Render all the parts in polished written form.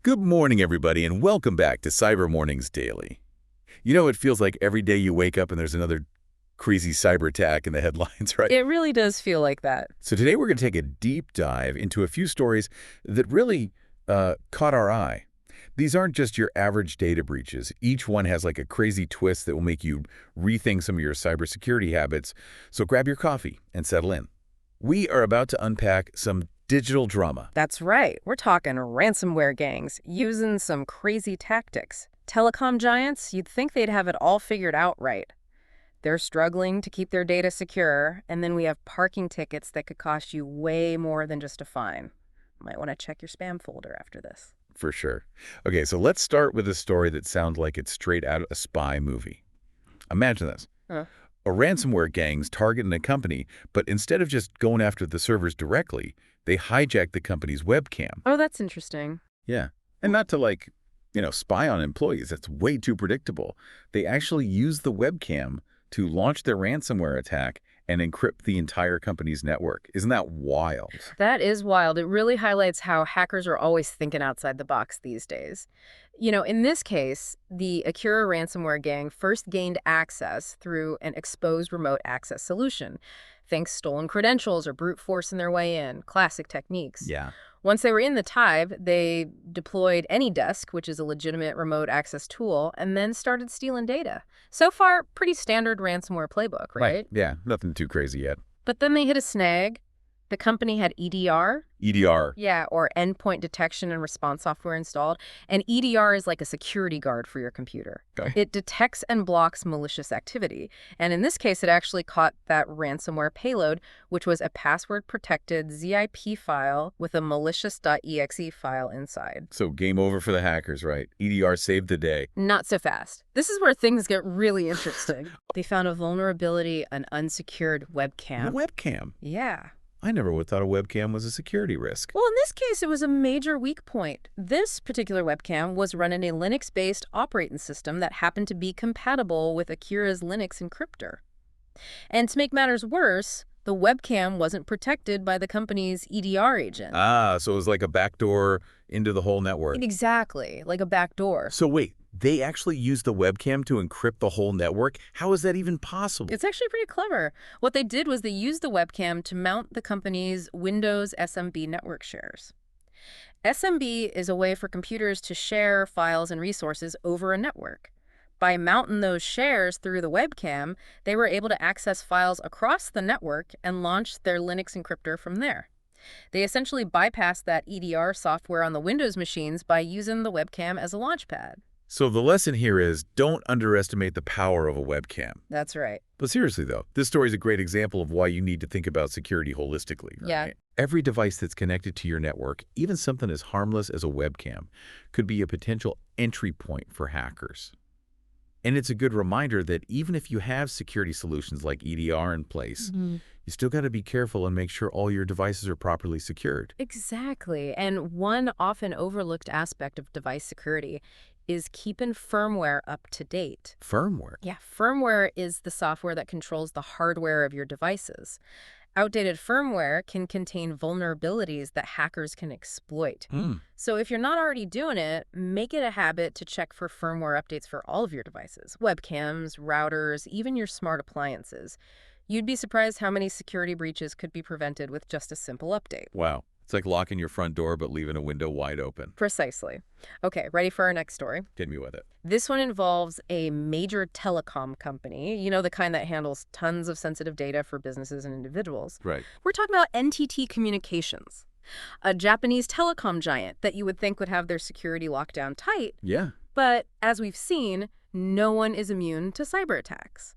Good morning, everybody, and welcome back to Cyber Mornings Daily. You know, it feels like every day you wake up and there's another crazy cyber attack in the headlines, right? It really does feel like that. So today we're going to take a deep dive into a few stories that really caught our eye. These aren't just your average data breaches. Each one has like a crazy twist that will make you rethink some of your cybersecurity habits. So grab your coffee and settle in. We are about to unpack some digital drama. That's right. We're talking ransomware gangs using some crazy tactics. Telecom giants, you'd think they'd have it all figured out right. They're struggling to keep their data secure, and then we have parking tickets that could cost you way more than just a fine. Might want to check your spam folder after this. For sure. Okay, so let's start with a story that sounds like it's straight out of a spy movie. Imagine this. Huh. A ransomware gang's targeting a company, but instead of just going after the servers directly, they hijack the company's webcam. Oh, that's interesting. Yeah. And not to spy on employees. That's way too predictable. They actually use the webcam to launch their ransomware attack and encrypt the entire company's network. Isn't that wild? That is wild. It really highlights how hackers are always thinking outside the box these days. You know, in this case, the Akira ransomware gang first gained access through an exposed remote access solution. Think stolen credentials or brute forcing their way in. Classic techniques. Yeah. Once they were in the hive, they deployed AnyDesk, which is a legitimate remote access tool, and then started stealing data. So far, pretty standard ransomware playbook, right? Yeah, nothing too crazy yet. But then they hit a snag. The company had EDR. EDR. Yeah, or endpoint detection and response software installed. And EDR is like a security guard for your computer. Okay. It detects and blocks malicious activity. And in this case, it actually caught that ransomware payload, which was a password-protected ZIP file with a malicious.exe file inside. So game over for the hackers, right? EDR saved the day. Not so fast. This is where things get really interesting. They found a vulnerability, an unsecured webcam. A webcam? Yeah. I never would have thought a webcam was a security risk. Well, in this case, it was a major weak point. This particular webcam was running a Linux-based operating system that happened to be compatible with Akira's Linux encryptor. And to make matters worse, the webcam wasn't protected by the company's EDR agent. Ah, so it was like a backdoor into the whole network. Exactly, like a backdoor. So wait, they actually used the webcam to encrypt the whole network? How is that even possible? It's actually pretty clever. What they did was they used the webcam to mount the company's Windows SMB network shares. SMB is a way for computers to share files and resources over a network. By mounting those shares through the webcam, they were able to access files across the network and launch their Linux encryptor from there. They essentially bypassed that EDR software on the Windows machines by using the webcam as a launchpad. So the lesson here is don't underestimate the power of a webcam. That's right. But seriously, though, this story is a great example of why you need to think about security holistically. Right? Yeah. Every device that's connected to your network, even something as harmless as a webcam, could be a potential entry point for hackers. And it's a good reminder that even if you have security solutions like EDR in place, you still got to be careful and make sure all your devices are properly secured. Exactly. And one often overlooked aspect of device security is keeping firmware up to date. Firmware? Yeah, firmware is the software that controls the hardware of your devices. Outdated firmware can contain vulnerabilities that hackers can exploit. So if you're not already doing it, make it a habit to check for firmware updates for all of your devices, webcams, routers, even your smart appliances. You'd be surprised how many security breaches could be prevented with just a simple update. Wow. It's like locking your front door but leaving a window wide open. Precisely. Okay, ready for our next story? Hit me with it. This one involves a major telecom company, you know, the kind that handles tons of sensitive data for businesses and individuals. Right. We're talking about NTT Communications, a Japanese telecom giant that you would think would have their security locked down tight. Yeah. But as we've seen, no one is immune to cyber attacks.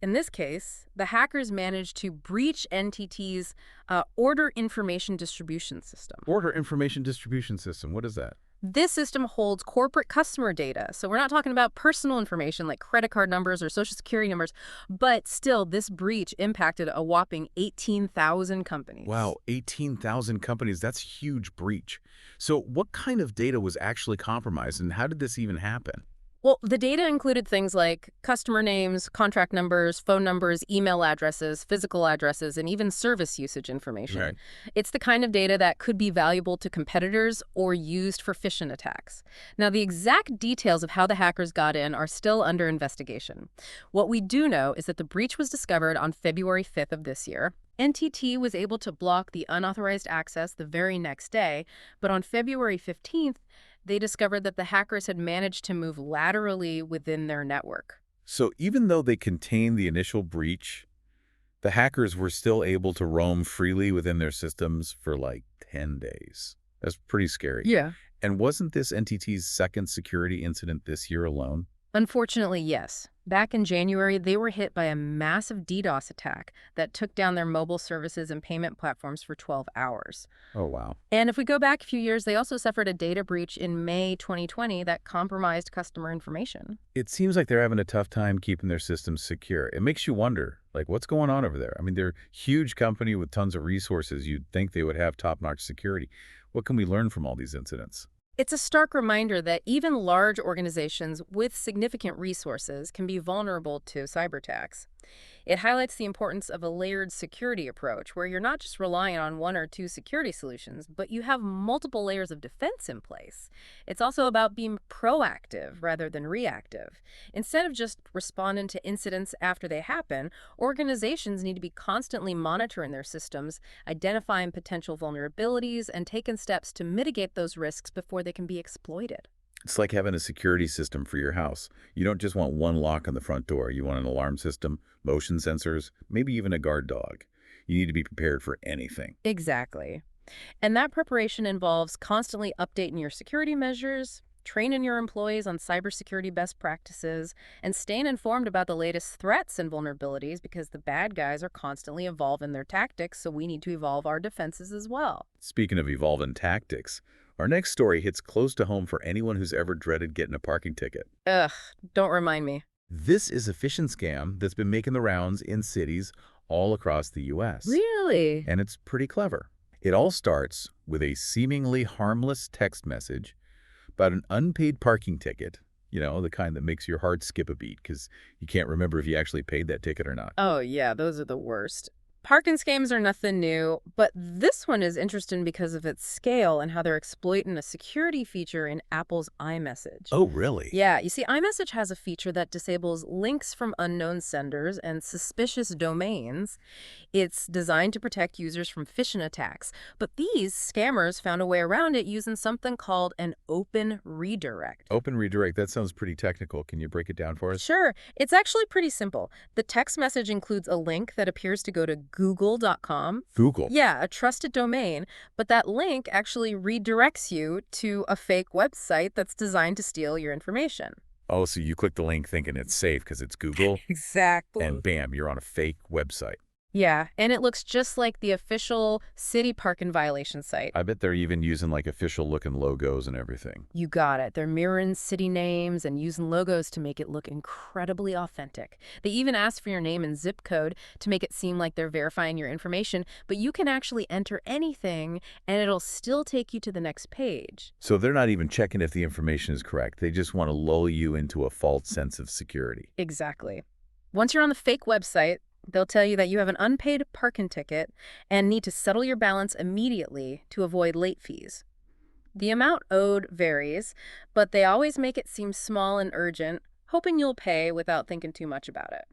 In this case, the hackers managed to breach NTT's Order Information Distribution System. Order Information Distribution System. What is that? This system holds corporate customer data. So we're not talking about personal information like credit card numbers or social security numbers, but still, this breach impacted a whopping 18,000 companies. Wow, 18,000 companies. That's a huge breach. So what kind of data was actually compromised and how did this even happen? Well, the data included things like customer names, contract numbers, phone numbers, email addresses, physical addresses, and even service usage information. Right. It's the kind of data that could be valuable to competitors or used for phishing attacks. Now, the exact details of how the hackers got in are still under investigation. What we do know is that the breach was discovered on February 5th of this year. NTT was able to block the unauthorized access the very next day, but on February 15th, they discovered that the hackers had managed to move laterally within their network. So even though they contained the initial breach, the hackers were still able to roam freely within their systems for like 10 days. That's pretty scary. Yeah. And wasn't this NTT's second security incident this year alone? Unfortunately, yes. Back in January, they were hit by a massive DDoS attack that took down their mobile services and payment platforms for 12 hours. Oh, wow. And if we go back a few years, they also suffered a data breach in May 2020 that compromised customer information. It seems like they're having a tough time keeping their systems secure. It makes you wonder, like, what's going on over there? I mean, they're a huge company with tons of resources. You'd think they would have top-notch security. What can we learn from all these incidents? It's a stark reminder that even large organizations with significant resources can be vulnerable to cyber attacks. It highlights the importance of a layered security approach where you're not just relying on one or two security solutions, but you have multiple layers of defense in place. It's also about being proactive rather than reactive. Instead of just responding to incidents after they happen, organizations need to be constantly monitoring their systems, identifying potential vulnerabilities, and taking steps to mitigate those risks before they can be exploited. It's like having a security system for your house. You don't just want one lock on the front door. You want an alarm system, motion sensors, maybe even a guard dog. You need to be prepared for anything. Exactly. And that preparation involves constantly updating your security measures, training your employees on cybersecurity best practices, and staying informed about the latest threats and vulnerabilities because the bad guys are constantly evolving their tactics, so we need to evolve our defenses as well. Speaking of evolving tactics, our next story hits close to home for anyone who's ever dreaded getting a parking ticket. Ugh, don't remind me. This is a phishing scam that's been making the rounds in cities all across the U.S. Really? And it's pretty clever. It all starts with a seemingly harmless text message about an unpaid parking ticket, the kind that makes your heart skip a beat because you can't remember if you actually paid that ticket or not. Oh, yeah, those are the worst. Parking scams are nothing new, but this one is interesting because of its scale and how they're exploiting a security feature in Apple's iMessage. Oh, really? Yeah, you see, iMessage has a feature that disables links from unknown senders and suspicious domains. It's designed to protect users from phishing attacks, but these scammers found a way around it using something called an open redirect. Open redirect, that sounds pretty technical. Can you break it down for us? Sure, it's actually pretty simple. The text message includes a link that appears to go to google.com. Google. Yeah, a trusted domain, but that link actually redirects you to a fake website that's designed to steal your information. Oh, so you click the link thinking it's safe because it's Google, Exactly. and bam, you're on a fake website. Yeah, and it looks just like the official city parking violation site. I bet they're even using like official looking logos and everything. You got it. They're mirroring city names and using logos to make it look incredibly authentic. They even ask for your name and zip code to make it seem like they're verifying your information, but you can actually enter anything and it'll still take you to the next page. So they're not even checking if the information is correct. They just want to lull you into a false sense of security. Exactly. Once you're on the fake website, they'll tell you that you have an unpaid parking ticket and need to settle your balance immediately to avoid late fees. The amount owed varies, but they always make it seem small and urgent, hoping you'll pay without thinking too much about it.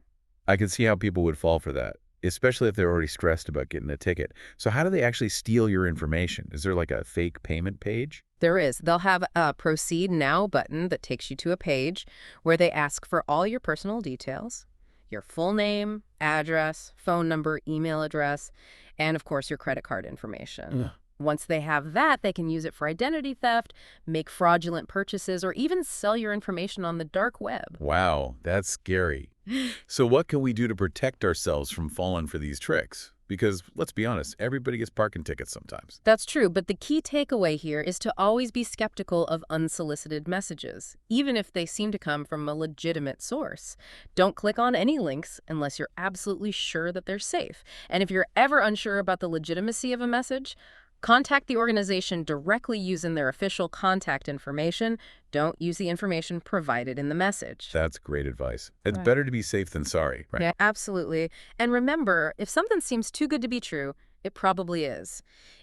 I can see how people would fall for that, especially if they're already stressed about getting a ticket. So how do they actually steal your information? Is there like a fake payment page? There is. They'll have a Proceed Now button that takes you to a page where they ask for all your personal details, your full name, address, phone number, email address, and of course your credit card information. Ugh. Once they have that, they can use it for identity theft, make fraudulent purchases, or even sell your information on the dark web. Wow, that's scary. So what can we do to protect ourselves from falling for these tricks? Because let's be honest, everybody gets parking tickets sometimes. That's true, but the key takeaway here is to always be skeptical of unsolicited messages, even if they seem to come from a legitimate source. Don't click on any links unless you're absolutely sure that they're safe. And if you're ever unsure about the legitimacy of a message, Contact the organization directly using their official contact information. Don't use the information provided in the message. That's great advice. It's Right. better to be safe than sorry, right? Yeah, absolutely. And remember, if something seems too good to be true, it probably is.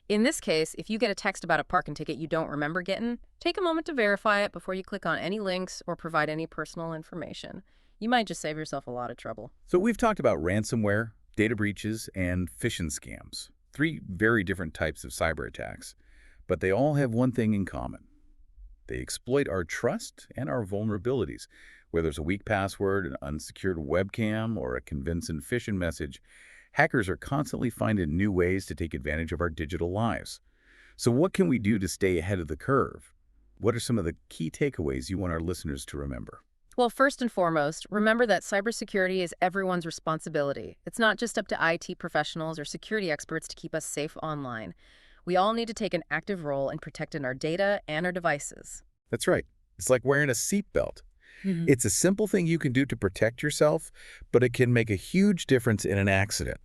In this case, if you get a text about a parking ticket you don't remember getting, take a moment to verify it before you click on any links or provide any personal information. You might just save yourself a lot of trouble. So we've talked about ransomware, data breaches, and phishing scams. Three very different types of cyber attacks. But they all have one thing in common. They exploit our trust and our vulnerabilities. Whether there's a weak password, an unsecured webcam, or a convincing phishing message, hackers are constantly finding new ways to take advantage of our digital lives. So what can we do to stay ahead of the curve? What are some of the key takeaways you want our listeners to remember? Well, first and foremost, remember that cybersecurity is everyone's responsibility. It's not just up to IT professionals or security experts to keep us safe online. We all need to take an active role in protecting our data and our devices. That's right. It's like wearing a seatbelt. Mhm. It's a simple thing you can do to protect yourself, but it can make a huge difference in an accident.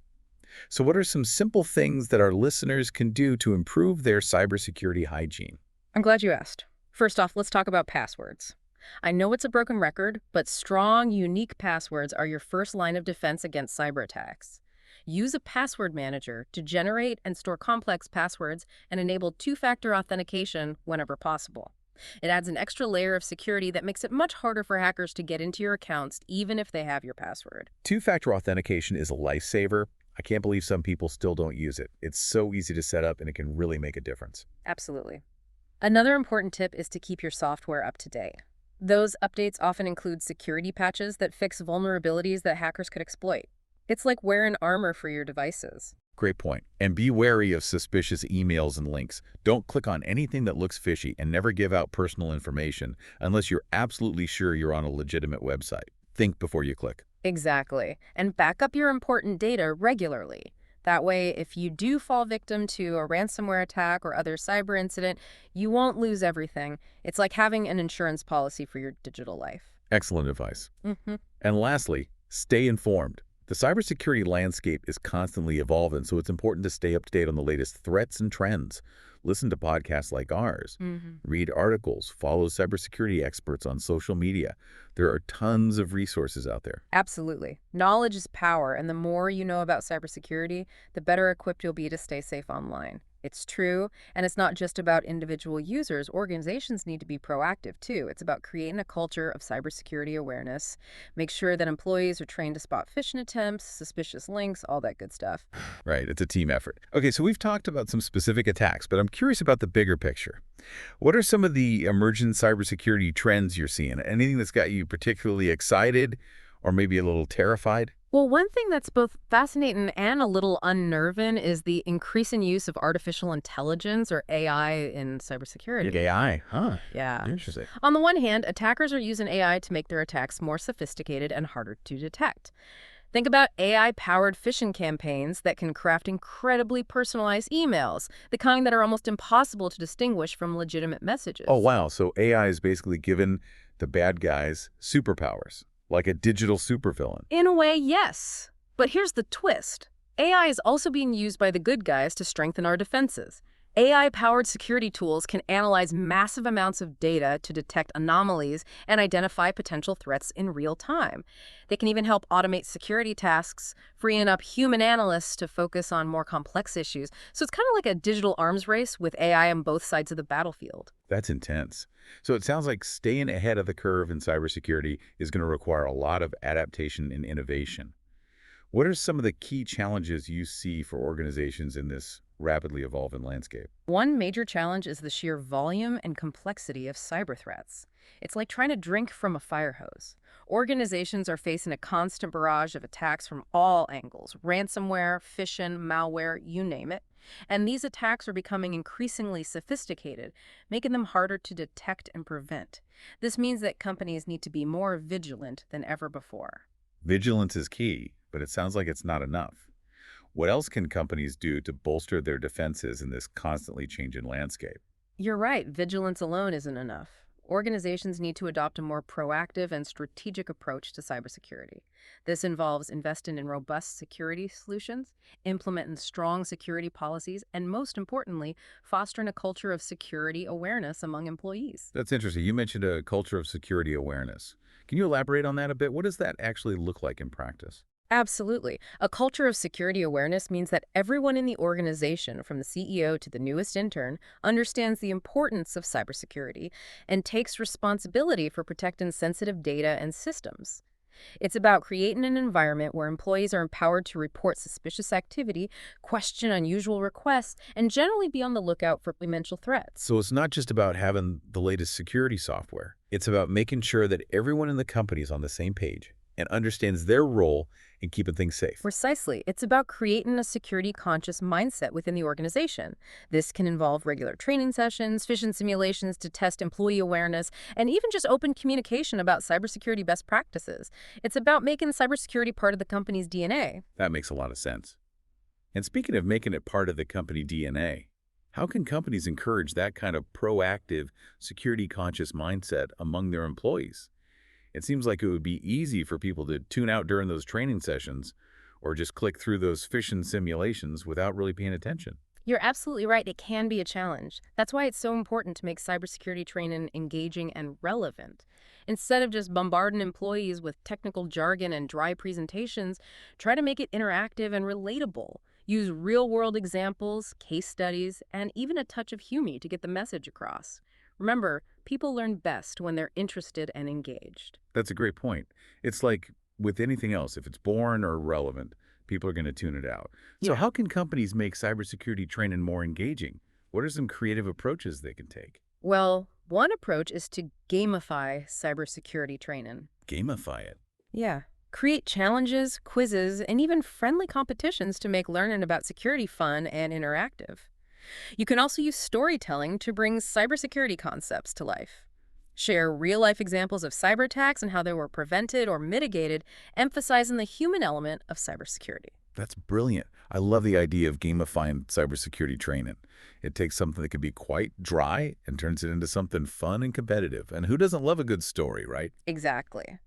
So what are some simple things that our listeners can do to improve their cybersecurity hygiene? I'm glad you asked. First off, let's talk about passwords. I know it's a broken record, but strong, unique passwords are your first line of defense against cyber attacks. Use a password manager to generate and store complex passwords and enable two-factor authentication whenever possible. It adds an extra layer of security that makes it much harder for hackers to get into your accounts, even if they have your password. Two-factor authentication is a lifesaver. I can't believe some people still don't use it. It's so easy to set up and it can really make a difference. Absolutely. Another important tip is to keep your software up to date. Those updates often include security patches that fix vulnerabilities that hackers could exploit. It's like wearing armor for your devices. Great point. And be wary of suspicious emails and links. Don't click on anything that looks fishy and never give out personal information unless you're absolutely sure you're on a legitimate website. Think before you click. Exactly. And back up your important data regularly. That way, if you do fall victim to a ransomware attack or other cyber incident, you won't lose everything. It's like having an insurance policy for your digital life. Excellent advice. Hmm. And lastly, stay informed. The cybersecurity landscape is constantly evolving, so it's important to stay up to date on the latest threats and trends. Listen to podcasts like ours. Read articles. Follow cybersecurity experts on social media. There are tons of resources out there. Absolutely. Knowledge is power, and the more you know about cybersecurity, the better equipped you'll be to stay safe online. It's true, and it's not just about individual users. Organizations need to be proactive, too. It's about creating a culture of cybersecurity awareness. Make sure that employees are trained to spot phishing attempts, suspicious links, all that good stuff. Right, it's a team effort. Okay, so we've talked about some specific attacks, but I'm curious about the bigger picture. What are some of the emergent cybersecurity trends you're seeing? Anything that's got you particularly excited or maybe a little terrified? Well, one thing that's both fascinating and a little unnerving is the increasing use of artificial intelligence, or AI, in cybersecurity. AI, huh? Yeah. Interesting. On the one hand, attackers are using AI to make their attacks more sophisticated and harder to detect. Think about AI-powered phishing campaigns that can craft incredibly personalized emails, the kind that are almost impossible to distinguish from legitimate messages. Oh, wow. So AI is basically given the bad guys superpowers, like a digital supervillain. In a way, yes. But here's the twist. AI is also being used by the good guys to strengthen our defenses. AI-powered security tools can analyze massive amounts of data to detect anomalies and identify potential threats in real time. They can even help automate security tasks, freeing up human analysts to focus on more complex issues. So it's kind of like a digital arms race with AI on both sides of the battlefield. That's intense. So it sounds like staying ahead of the curve in cybersecurity is going to require a lot of adaptation and innovation. What are some of the key challenges you see for organizations in this rapidly evolving landscape? One major challenge is the sheer volume and complexity of cyber threats. It's like trying to drink from a fire hose. Organizations are facing a constant barrage of attacks from all angles: ransomware, phishing, malware, you name it. And these attacks are becoming increasingly sophisticated, making them harder to detect and prevent. This means that companies need to be more vigilant than ever before. Vigilance is key, but it sounds like it's not enough. What else can companies do to bolster their defenses in this constantly changing landscape? You're right, vigilance alone isn't enough. organizations need to adopt a more proactive and strategic approach to cybersecurity. This involves investing in robust security solutions, implementing strong security policies, and most importantly, fostering a culture of security awareness among employees. That's interesting. You mentioned a culture of security awareness. Can you elaborate on that a bit? What does that actually look like in practice? Absolutely. A culture of security awareness means that everyone in the organization, from the CEO to the newest intern, understands the importance of cybersecurity and takes responsibility for protecting sensitive data and systems. It's about creating an environment where employees are empowered to report suspicious activity, question unusual requests, and generally be on the lookout for potential threats. So it's not just about having the latest security software. It's about making sure that everyone in the company is on the same page and understands their role in keeping things safe. Precisely. It's about creating a security-conscious mindset within the organization. This can involve regular training sessions, phishing simulations to test employee awareness, and even just open communication about cybersecurity best practices. It's about making cybersecurity part of the company's DNA. That makes a lot of sense. And speaking of making it part of the company DNA, how can companies encourage that kind of proactive, security-conscious mindset among their employees? It seems like it would be easy for people to tune out during those training sessions or just click through those phishing simulations without really paying attention. You're absolutely right. It can be a challenge. That's why it's so important to make cybersecurity training engaging and relevant. Instead of just bombarding employees with technical jargon and dry presentations, try to make it interactive and relatable. Use real-world examples, case studies, and even a touch of humor to get the message across. Remember, people learn best when they're interested and engaged. That's a great point. It's like with anything else, if it's boring or irrelevant, people are going to tune it out. So Yeah. how can companies make cybersecurity training more engaging? What are some creative approaches they can take? Well, one approach is to gamify cybersecurity training. Gamify it. Yeah. Create challenges, quizzes, and even friendly competitions to make learning about security fun and interactive. You can also use storytelling to bring cybersecurity concepts to life. Share real-life examples of cyber attacks and how they were prevented or mitigated, emphasizing the human element of cybersecurity. That's brilliant. I love the idea of gamifying cybersecurity training. It takes something that could be quite dry and turns it into something fun and competitive. And who doesn't love a good story, right? Exactly.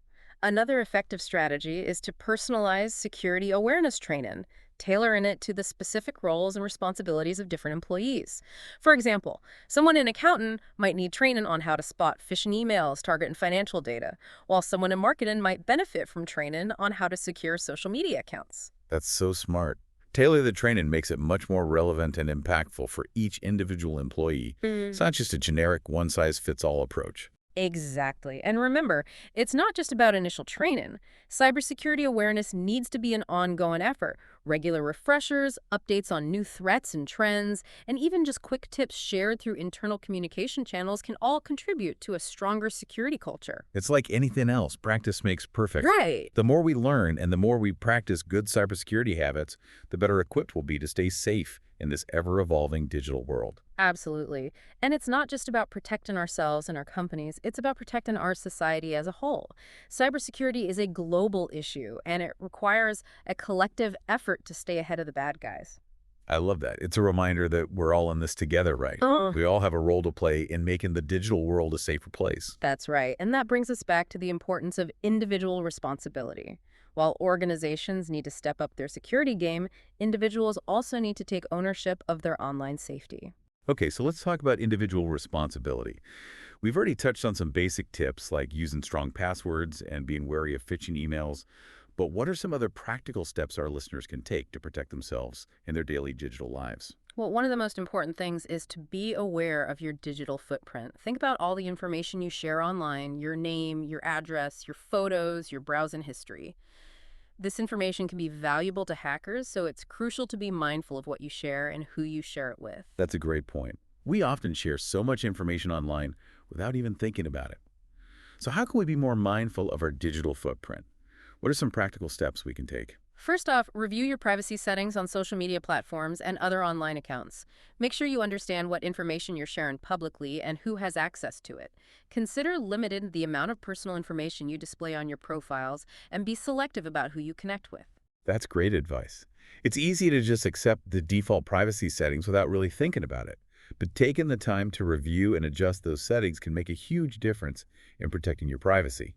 Another effective strategy is to personalize security awareness training, tailoring it to the specific roles and responsibilities of different employees. For example, someone in accounting might need training on how to spot phishing emails targeting financial data, while someone in marketing might benefit from training on how to secure social media accounts. That's so smart. Tailor the training makes it much more relevant and impactful for each individual employee. It's not just a generic one-size-fits-all approach. Exactly. And remember, it's not just about initial training. Cybersecurity awareness needs to be an ongoing effort. Regular refreshers, updates on new threats and trends, and even just quick tips shared through internal communication channels can all contribute to a stronger security culture. It's like anything else. Practice makes perfect. Right. The more we learn and the more we practice good cybersecurity habits, the better equipped we'll be to stay safe in this ever-evolving digital world. Absolutely. And it's not just about protecting ourselves and our companies, it's about protecting our society as a whole. Cybersecurity is a global issue, and it requires a collective effort to stay ahead of the bad guys. I love that. It's a reminder that we're all in this together, right? We all have a role to play in making the digital world a safer place. That's right. And that brings us back to the importance of individual responsibility. While organizations need to step up their security game, individuals also need to take ownership of their online safety. Okay, so let's talk about individual responsibility. We've already touched on some basic tips like using strong passwords and being wary of phishing emails, but what are some other practical steps our listeners can take to protect themselves in their daily digital lives? Well, one of the most important things is to be aware of your digital footprint. Think about all the information you share online, your name, your address, your photos, your browsing history. This information can be valuable to hackers, so it's crucial to be mindful of what you share and who you share it with. That's a great point. We often share so much information online without even thinking about it. So how can we be more mindful of our digital footprint? What are some practical steps we can take? First off, review your privacy settings on social media platforms and other online accounts. Make sure you understand what information you're sharing publicly and who has access to it. Consider limiting the amount of personal information you display on your profiles and be selective about who you connect with. That's great advice. It's easy to just accept the default privacy settings without really thinking about it. But taking the time to review and adjust those settings can make a huge difference in protecting your privacy.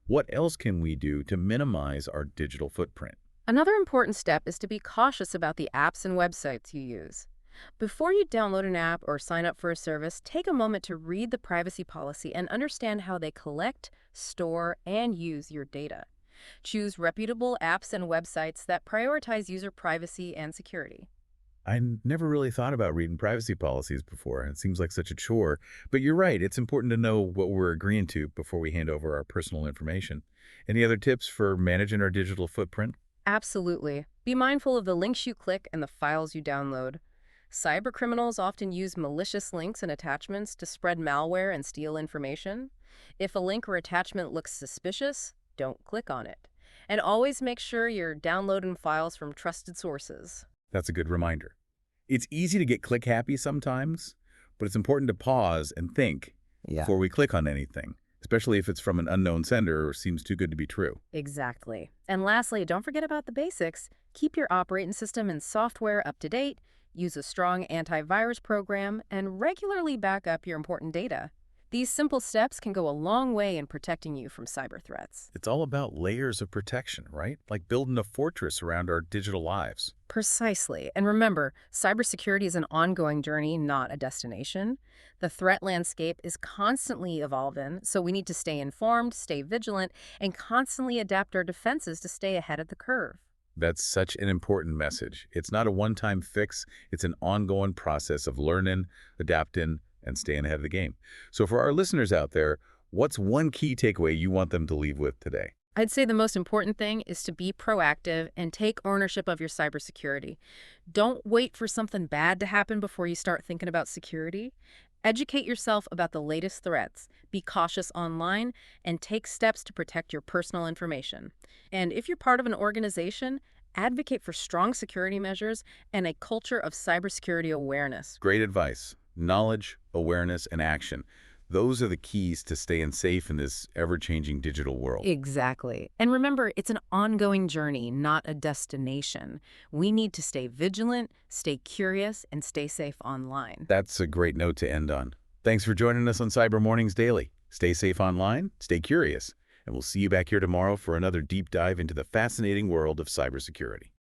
What else can we do to minimize our digital footprint? Another important step is to be cautious about the apps and websites you use. Before you download an app or sign up for a service, take a moment to read the privacy policy and understand how they collect, store, and use your data. Choose reputable apps and websites that prioritize user privacy and security. Never really thought about reading privacy policies before. It seems like such a chore. But you're right, it's important to know what we're agreeing to before we hand over our personal information. Any other tips for managing our digital footprint? Absolutely. Be mindful of the links you click and the files you download. Cybercriminals often use malicious links and attachments to spread malware and steal information. If a link or attachment looks suspicious, don't click on it. And always make sure you're downloading files from trusted sources. That's a good reminder. It's easy to get click happy sometimes, but it's important to pause and think Yeah. before we click on anything, especially if it's from an unknown sender or seems too good to be true. Exactly. And lastly, don't forget about the basics. Keep your operating system and software up to date, use a strong antivirus program, and regularly back up your important data. These simple steps can go a long way in protecting you from cyber threats. It's all about layers of protection, right? Like building a fortress around our digital lives. Precisely. And remember, cybersecurity is an ongoing journey, not a destination. The threat landscape is constantly evolving, so we need to stay informed, stay vigilant, and constantly adapt our defenses to stay ahead of the curve. That's such an important message. It's not a one-time fix. It's an ongoing process of learning, adapting, and staying ahead of the game. So for our listeners out there, what's one key takeaway you want them to leave with today? I'd say the most important thing is to be proactive and take ownership of your cybersecurity. Don't wait for something bad to happen before you start thinking about security. Educate yourself about the latest threats, be cautious online, and take steps to protect your personal information. And if you're part of an organization, advocate for strong security measures and a culture of cybersecurity awareness. Great advice. Knowledge, awareness, and action. Those are the keys to staying safe in this ever-changing digital world. Exactly. And remember, it's an ongoing journey, not a destination. We need to stay vigilant, stay curious, and stay safe online. That's a great note to end on. Thanks for joining us on Cyber Mornings Daily. Stay safe online, stay curious, and we'll see you back here tomorrow for another deep dive into the fascinating world of cybersecurity.